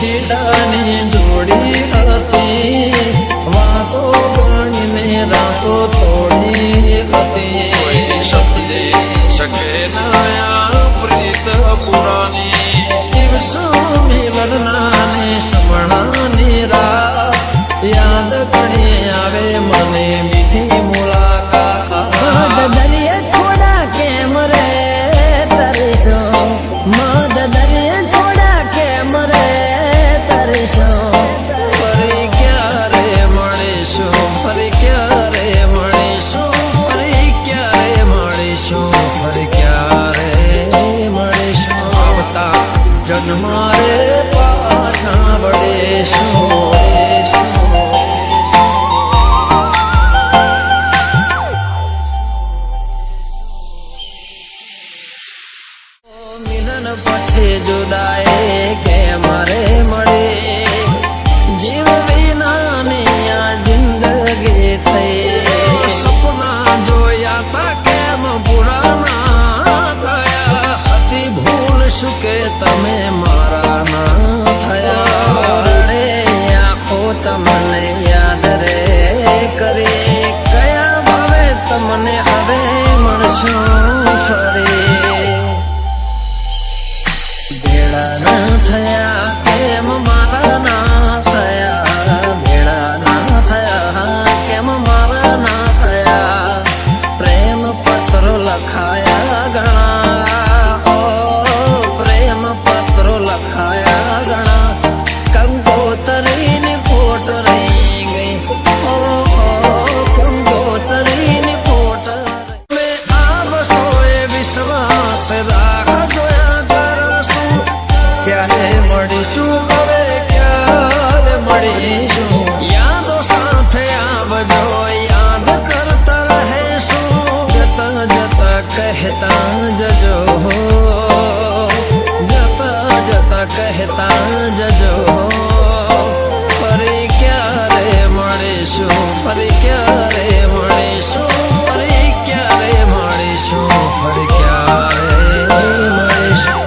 छीडानी जोड़ी हती वातो गणीने रातो थोड़ी हती शब्दे सके नया प्रीत पुरानी दिवसो मिलनाने समणानी रात याद घणी आवे मने मीठी मुलाकात दरिया छोड़ा के मरे तरसो मद दरिया छोड़ा के मरे तरसो फरी क्यारे मळीशुं फरी क्यारे मळीशुं फरी क्यारे मळीशुं फरी क्यारे मळीशुं आवता जन्मारे पाछा वळीशुं मिलन पछे जुदाई के मारे मळे जीव विनानी आ जिंदगी थई सपना जोया ता केम पूरा ना थया अति भूल शुके तमे मारा ना थया रे आँखो तमने याद रे करे कया भावे तमने हवे मळशो फरी भेड़ा ना थया केम मारा ना थया भेड़ा ना थया केम मारा ना थया प्रेम पत्र लखाया घणा ओ प्रेम पत्र लखाया घणा कंकोतरी ने खोट रही गई ओ कंकोतरी ने खोट में आव सोए विश्वास राख जोया करसुं क्यारे मळीशुं હવે ક્યારે મળીશું યાદો સાથે આવજો યાદ કરતા રહેશું જતા જતા કહેતા જજો જતા જતા કહેતા જજો ફરી ક્યારે મળીશું ફરી ક્યારે મળીશું ફરી ક્યારે મળીશું ફરી ક્યારે મળીશું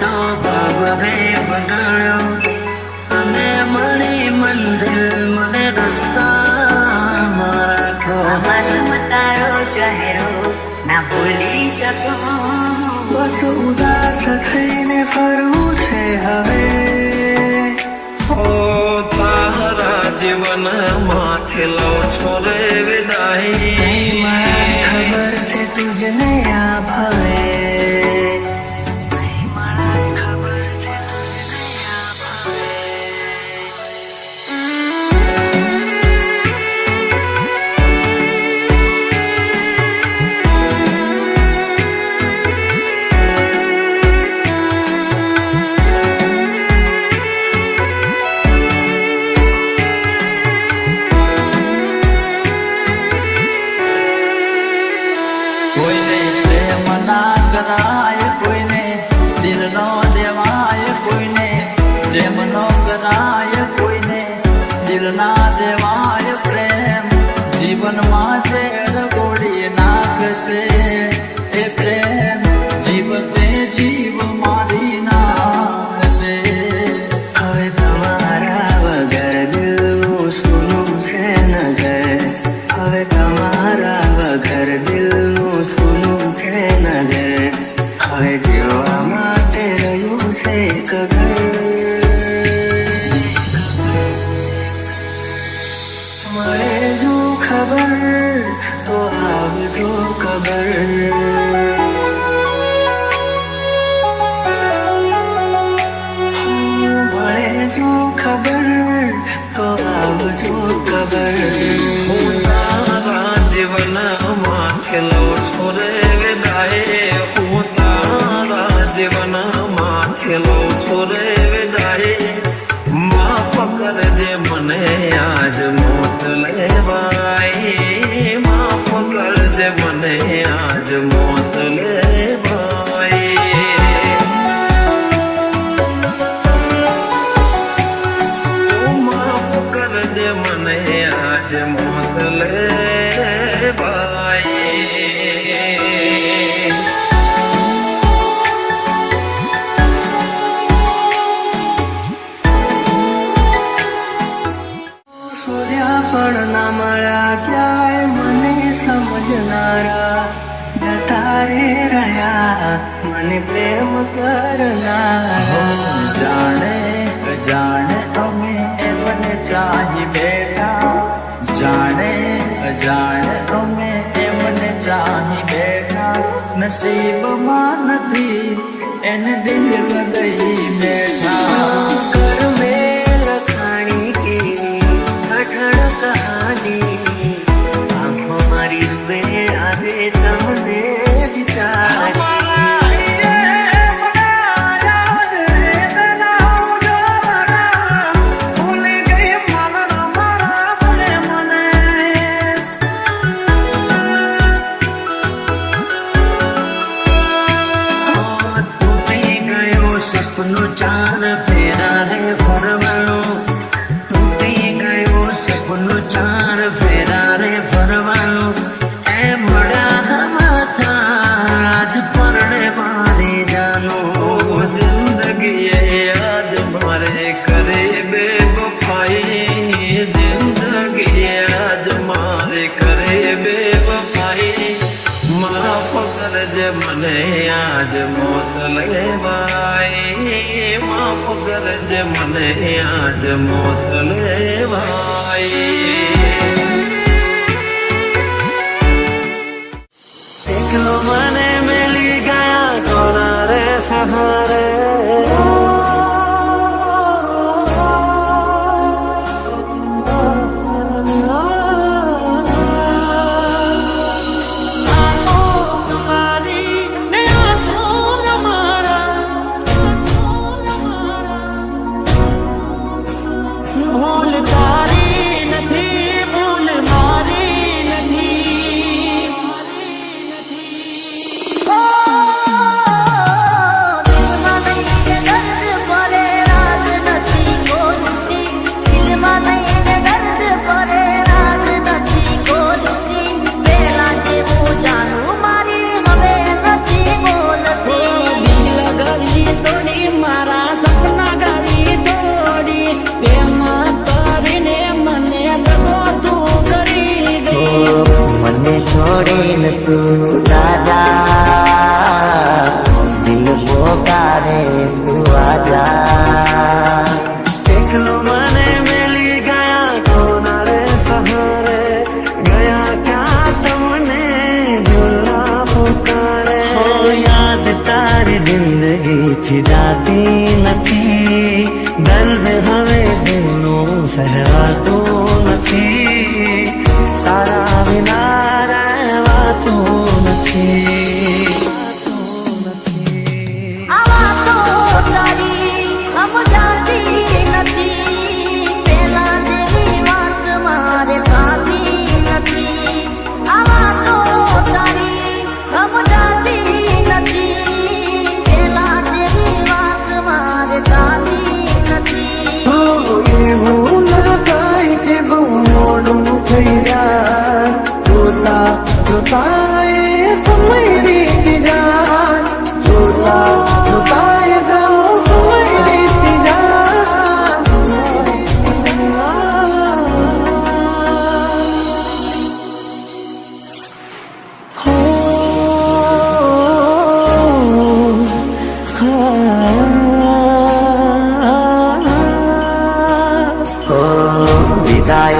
तो बाबे बगाड़ो अने मणी मंदिर मने रस्ता मारा को मासूम तारो चेहरो ना भूली શકો बस उदास थईने फरू छे हवे ओ तारा जीवन माथे लो छोरे विदाई खबर से तुझने आ भावे કોઈને પ્રેમ ના કરાય કોઈને દિલ નો દેવાય કોઈને પ્રેમ નો કરાય કોઈને દિલ ના દેવાય પ્રેમ જીવનમાં ઝેર ગોળી નાખશે એ પ્રેમ જીવતે જીવ મારી નાખશે હવે તમારા વગર દિલનું સૂનું છે નગર હવે તમારા વગર દિલનું સૂનું છે નગર હવે જીવવા માટે રહ્યું છે એક ઘર ખબર તો આવજો ખબર ભળે જો ખબર તો આવજો ખબર હું તારા જીવનમાં ખેલો છોરે વિદાય હું તારા જીવનમાં ખેલો છોરે વિદાય માફ કરજે મને આજ મોત લેવાય માફ કરજે મને આજ મોત લેવાય માફ કરજે મને આજ મોત લેવાય શોધ્યા પણ ના મળ્યા ક્યાંય મને સમજનારા જતા રે રહ્યા મને પ્રેમ કરનારા જાણે અજાણે અમે એમને ચાહી બેઠા જાણે અજાણે અમે એમને ચાહી બેઠા નસીબમાં નથી એને દિલ લગઈ બેઠા કર મેં લખાણી કેવી કઠણ કહાની આંખો મારી રૂએ આવે તમને વિચાર સપનું ચાર ફેરા રે ફરવાનું તૂટી ગયો સપનું ચાર ફેરા રે ફરવાનું એ મળ્યા સમાચાર પરણે મારી જાનું જિંદગી યાદ મારે કરે બેવફાઈ જિંદગી યાદ મારે કરે બેવફાઈ માફ કરજે મને આજ મોત લેવાય માફ કરજે મને આજ મોત લેવાય એકલો મને મેલી ગયા કોના રે સહારે ભૂલ તારી નથી ભૂલ મારી નથી છોડીને તું દાદા દિલ પોકારે તું આજા એકલો મને મેલી ગયા કોના રે સહારે ગયા ક્યાં તમને ભૂલા પુકારે યાદ તારી જિંદગીથી જાતી નથી દર્દ હવે દિલનું સહેવાતું નથી તારા વિના રહેવાતું નથી આવા તો તારી સમજાતી નથી પેલા જેવી વાત મારે થતી નથી આવા તો તારી સમજાતી નથી પેલા જેવી વાત મારે થતી નથી એવું લગાય કે બહુ મોડું થઈ જાય જોતા જોતા એ સમય વીતી જાય જોતા જોતા એ સમય વીતી જાય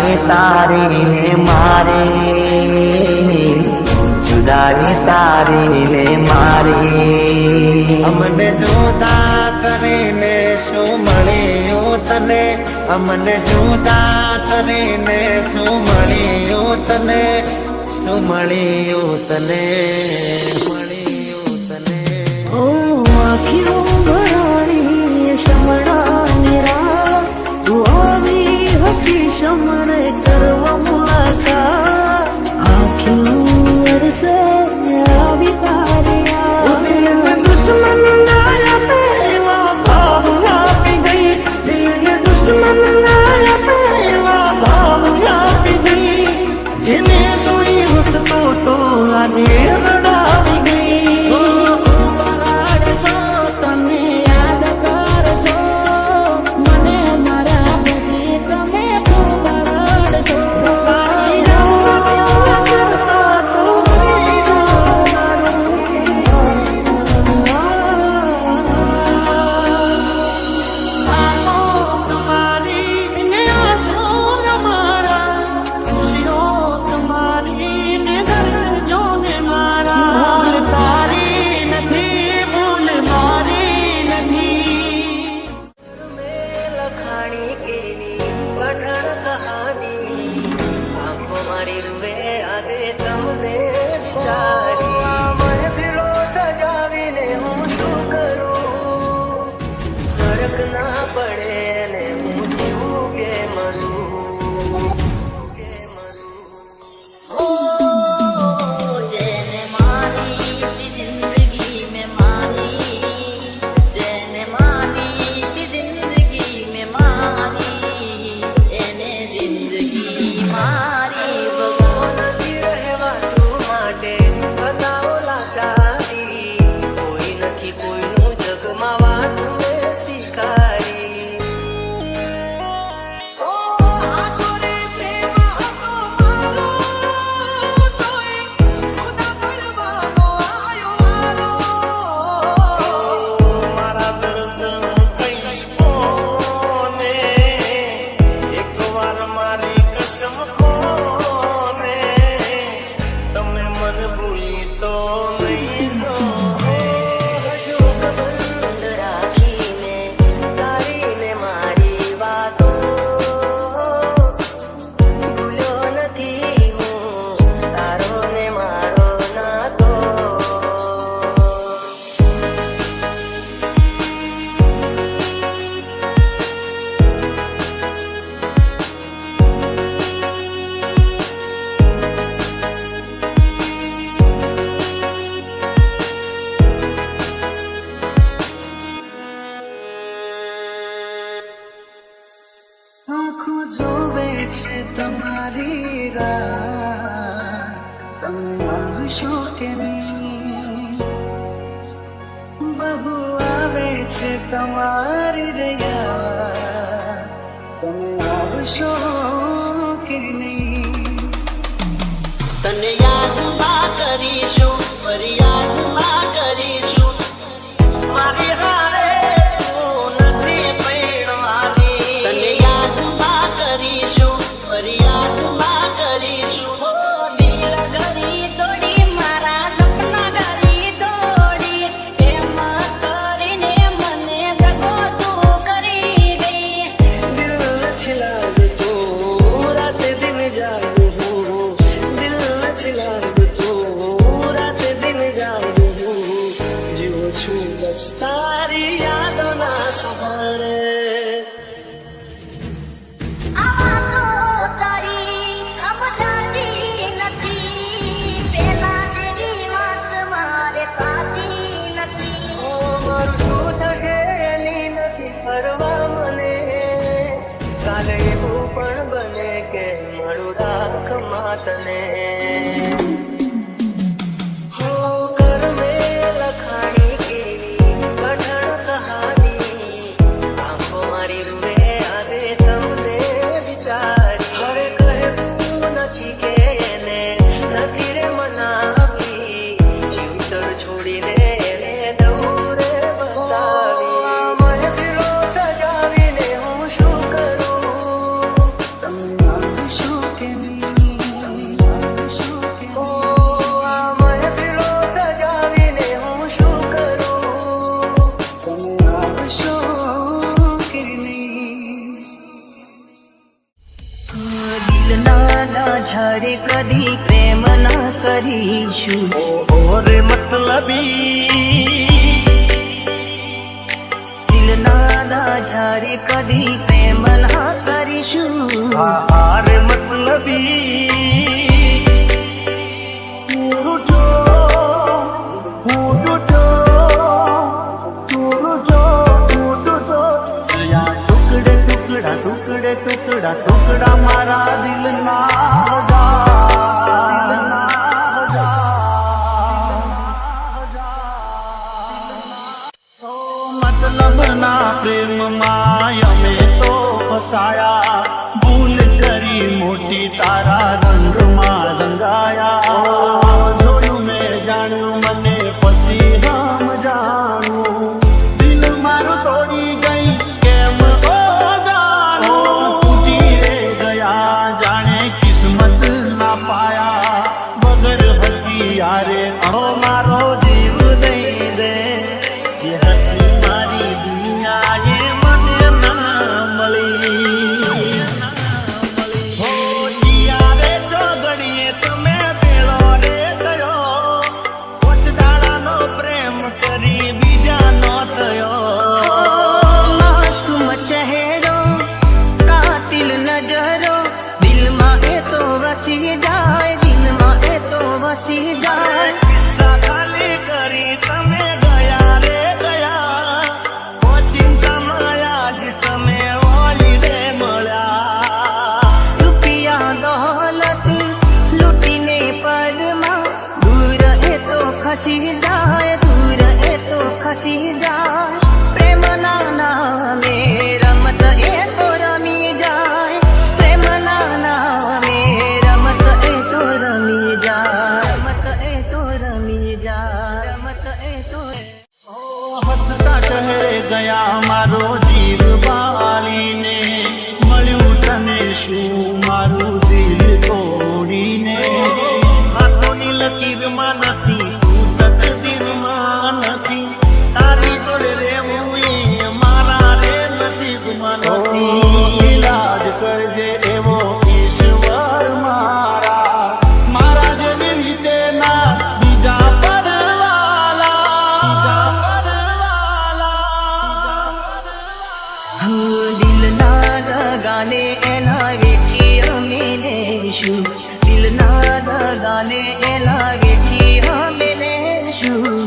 જુદાઈ તારી ને મારી, જુદાઈ તારી ને મારી. અમને જુદા કરીને શું મળ્યું તને, અમને જુદા કરીને શું મળ્યું તને, શું મળ્યું તને, મળ્યું તને. ઓ આખીઓ ભરાણી શમણાની રાહ, તું આવી હતી શમણે કરવા મુલાકાત. આખીઓ વરસે આવી તારી યાદ. દુશ્મન ના પેલા ભાવ આપી ગઈ, દિલને દુશ્મન ના પેલા ભાવ આપી ગઈ. જેને તોડી હસતો તો આજે રડાવી ગઈ. આંખો જોવે છે તમારી રાહ, તમે આવશો કે નહીં. બહુ આવે છે તમારી રહ્યા, તમે આવશો કે નહીં. તને યાદમાં કરીશું, ફરિયાદમાં કરીશું, મારી હારે તું નથી પૈણવાની. તને યાદમાં કરીશું, ફરિયાદમાં કરીશું. દિલ ઘડી તોડી મારા સપના ઘડી તોડી, એમ કરીને મને દગો તું કરી ગઈ. દિલ નથી લાગતું, રાતે દિન જાગું હું. દિલ નથી લાગતું, રાતે દિન જાગું હું. જીવું છું બસ તારી યાદોના સહારે. મારું શું થશે એની નથી ફરવા મને. કાલે એવું પણ બને કે મળું રાખમાં તને. હો કર્મે લખાણી કેવી કઠણ કહાની, આંખો જ્યારે કદી પ્રેમ ના કરીશું. ઓરે મતલબી દિલના જ્યારે કદી પ્રેમ ના કરીશું. આરે મતલબી ટુકડે ટુકડા ટુકડા મારા દિલના મતલબ ના પ્રેમમાં અમે તો ફસાયા. ભૂલ કરી મોટી તારા રંગમાં રંગાયા. જોયું મેં જાણ્યું મને પછી હમ જાણું. દિલ મારું તોડી ગઈ કેમ તૂટી રે ગયા જાણે કિસ્મત ના પાયા. વગર હતી યારે મારો જીવ દઈ દે. જે હતી મારી દુનિયા એ મને ના મળી. હો જીયા રે ચોગડીએ તમે પેલો રે ગયો. પોચદાડાનો પ્રેમ કરી બીજાનો થયો. માસૂમ ચહેરો કાતિલ નજરો દિલમાં એ તો વસી જાય. દિલમાં એ તો વસી જાય. કિસ્સા ખાલી કરી તમે ગયા રે ગયા. ઓચિંતામાં આજ તમે ઓલી રે મળ્યા. રૂપિયા દોલતી લૂટીને પરમાં દૂર એ તો ખસી જાય. દૂર એ તો ખસી જાય. પ્રેમ ના નામે રમત એ તો રમી જાય. પ્રેમ ના નામે રમત એ તો રમી જાય. રમત એ તો રમી જાય. રમત એ તો હસતા ચહેરે ગયા મારો જીવ બાલીને. મળ્યું તને શું મારું દિલ તોડીને. હાથોની લકીરમાં નથી તું તકદીરમાં નથી. તારી જોડે રહેવું એ મારા રે નસીબમાં નથી. ઇલાજ કરજે એવો ઈશ્વર મારા. મારા જેવી રીતે ના બીજા પરવાલા. દિલના દગાને એના વેઠી અમે લેશું. દિલના દગાને એના વેઠી અમે લેશું.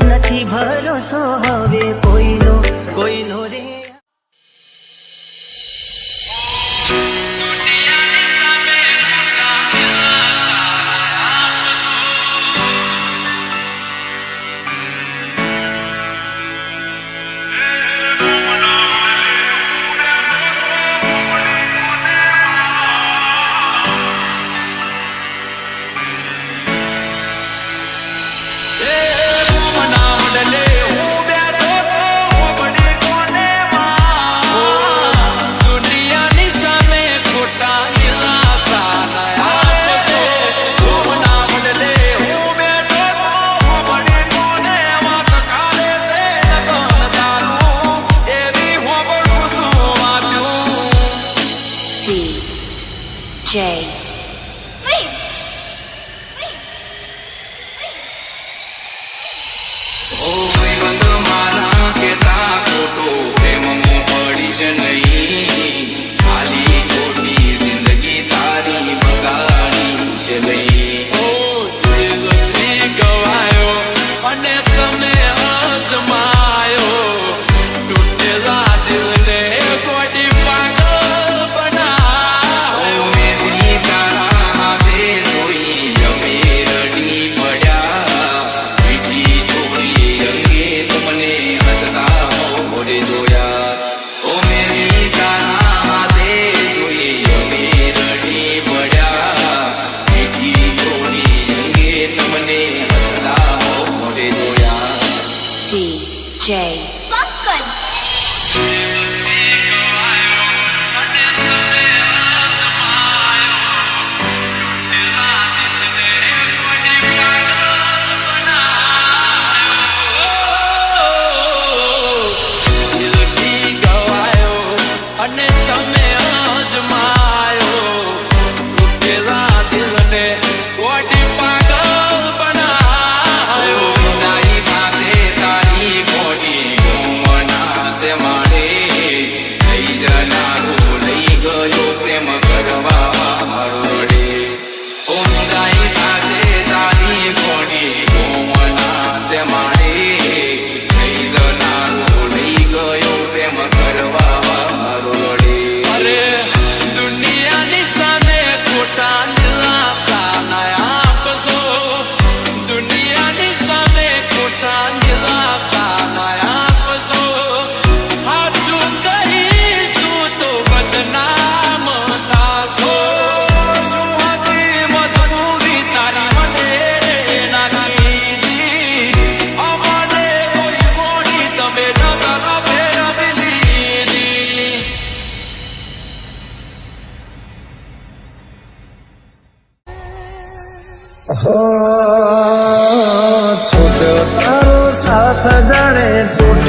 નથી ભરોસો હવે કોઈનો કોઈનો રે. દુનિયાની સામે ખોટા દિલાસા નયા આપશો. ના બદલે હું બેઠો હોબડી કોને વાત કાઢે છે. લગન દારૂ એવી હોબડું શું વાંચ્યું. DJ. ઓય બંધ મારા કેતા ખોટો પ્રેમમાં પડીશ નહીં. ખાલી ખોટી જિંદગી તારી બગાડીશ નહીં. ઓ દિલથી ગવાયો અને તમે અજમાયો. તૂટેલા દિલને કોડી પાગલ બનાવ્યો. મેરી તારા હાથે જોઈ અમે રડી પડ્યા. મીઠી ચોરી અંગે તમને હસતા મોઢે જોયા. ઓ મેરી તારા હાથે જોઈ અમે રડી પડ્યા. મીઠી ચોરી અંગે તમને હસતા મોઢે જોયા. DJ. દિલથી ગવાયો અને તમે અજમાયો. તૂટેલા દિલ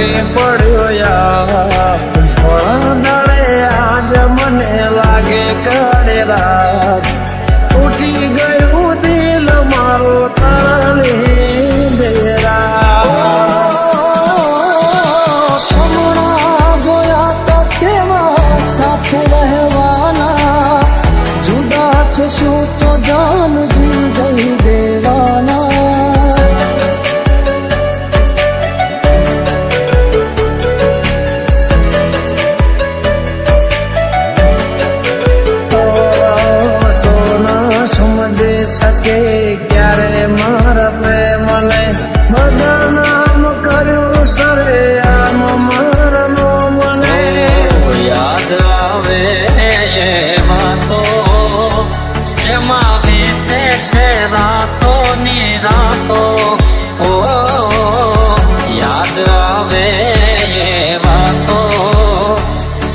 તૂટી પડ્યો યાર થોડા દાડે આજ મને લાગે કાળે રાત તૂટી ગયું દિલ મારો તારી દેરા હમણાં જોયા તો કેવા સાથે રહેવાના જુદા થશું તો જાન જીવ દઈ દેવાના શકે ક્યારે મારા પ્રેમને બદનામ કર્યું સરે આમ મારનો મને યાદ આવે એવા તો જેમાં વીતે છે રાતો ની રાતો ઓ યાદ આવે એવા તો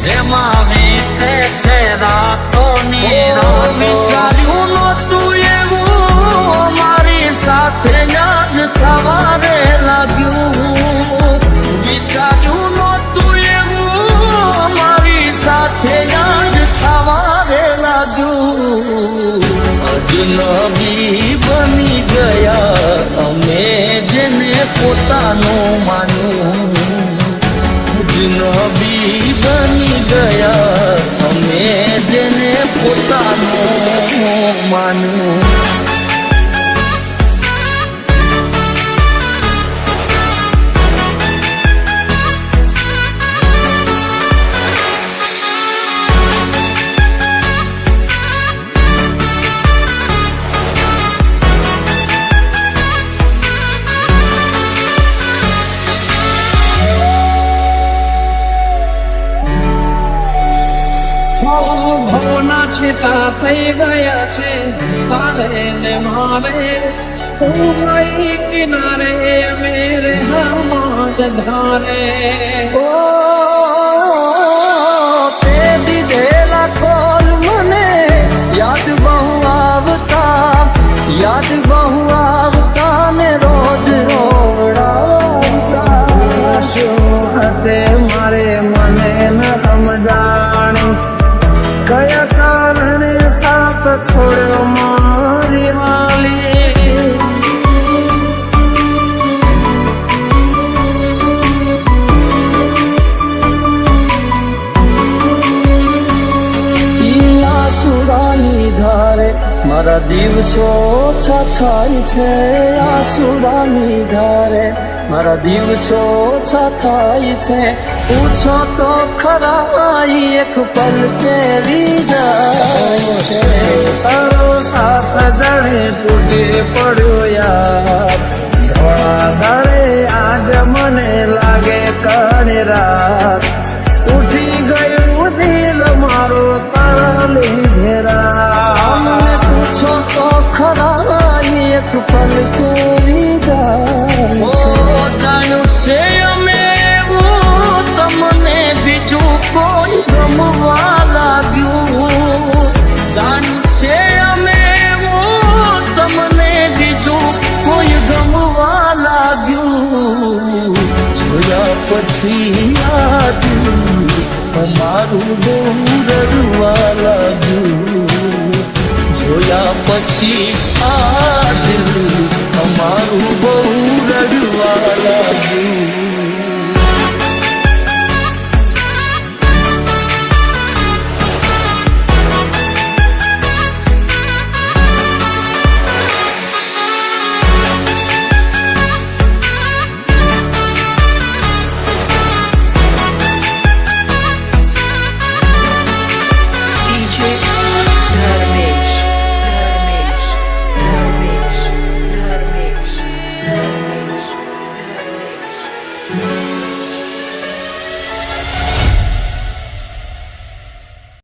જેમાં વીતે છે રાતો ની રાતો વિચાર્યું નહોતું એવું મારી સાથે જ સવારે લાગ્યું વિચાર્યું નહોતું એવું મારી સાથે જ સવારે લાગ્યું અજનબી બની ગયા અમે જેને પોતાનું માન્યું અજનબી બની ગયા અમે જેને પોતાનું માન્યું ભવના છેટા થઈ ગયા છે તારે ને મારે તું મારી કિનારે મેરે હમાદ ધારે ઓ તે દીધેલા કોલ મને યાદ બહુ આવતા ને રોજ રોવડાવતા શું હતે મારે મને ન સમજાણી કયા કારણે સાથ છોડ્યો મારી વાલી આસુરાની ધારે મારા દિવસો ઓછા થાય છે આસુરાની ધારે મારા દિવસો ઓછા થાય છે પૂછો તો ખરા એક પલ કેવી જાય છે તારો સાથ જાણે તૂટી પડ્યો યાર થોડા દાડે આજ મને લાગે કાળી રાત ઉઠી ગયું દિલ મારો તારા લીધેરા અમને પૂછો તો ખરા એક પલ કેવી જાય છે જાણ્યું છે અમે એવું તમને બીજું કોઈ ગમવા લાગ્યું જાણ્યું છે અમે એવું તમને બીજું કોઈ ગમવા લાગ્યું જોયા પછી યાદ અમારું બહુ રડવા લાગ્યું જોયા પછી આ દિલ અમારું